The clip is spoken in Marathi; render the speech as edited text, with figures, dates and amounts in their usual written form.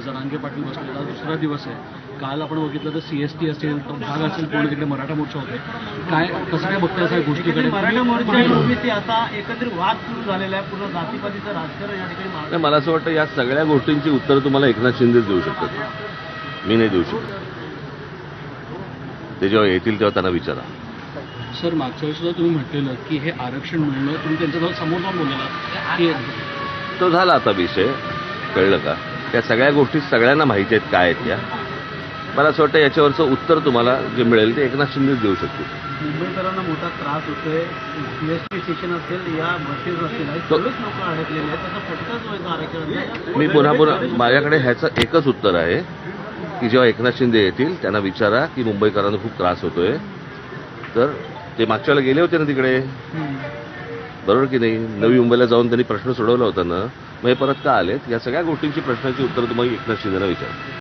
जरांगे पाटील बसलेला दुसरा दिवस आहे. काल आपण बघितलं तर CST असेल, तो भाग असेल, पूर्ण तिकडे मराठा मोर्चा होते. काय कसं काय बघताय सगळ्या गोष्टीकडे? मराठा मोर्चा आणि ओबीसी आता एकत्रित वाद सुरू झालेला आहे. पूर्ण जातीपातीचं राजकारण या ठिकाणी नाही, मला असं वाटतं या सगळ्या गोष्टींची उत्तरं तुम्हाला एकनाथ शिंदेच देऊ शकतात. मी नाही देऊ शकत. ते जेव्हा येतील तेव्हा त्यांना विचारा. सर, मागच्या वेळेस सुद्धा तुम्ही म्हटलेलं की हे आरक्षण मिळणं, तुम्ही त्यांच्याजवळ समोर जाऊन बोललेला की तो झाला आता विषय, कळलं का? त्या सगळ्या गोष्टी सगळ्यांना माहिती आहेत काय आहेत त्या. मला असं वाटतं याच्यावरचं उत्तर तुम्हाला जे मिळेल ते एकनाथ शिंदेच देऊ शकतील. मुंबईकरांना मोठा त्रास होतोय. CST स्टेशन असेल, या बसेस असतील, सगळेच लोक अडकलेले आहेत. त्याचा फटका जो आहे तो आरक्षणाचा. मी पुन्हा माझ्याकडे ह्याचं एकच उत्तर आहे की जेव्हा एकनाथ शिंदे येतील त्यांना विचारा की मुंबईकरांना खूप त्रास होतोय. तर ते मागच्या वेळेला गेले होते ना तिकडे, बरोबर की नाही? नवी मुंबईला जाऊन त्यांनी प्रश्न सोडवला होता ना, मग हे परत का आलेत? या सगळ्या गोष्टींची प्रश्नाची उत्तर तुम्हाला एकनाथ शिंदेला विचारा.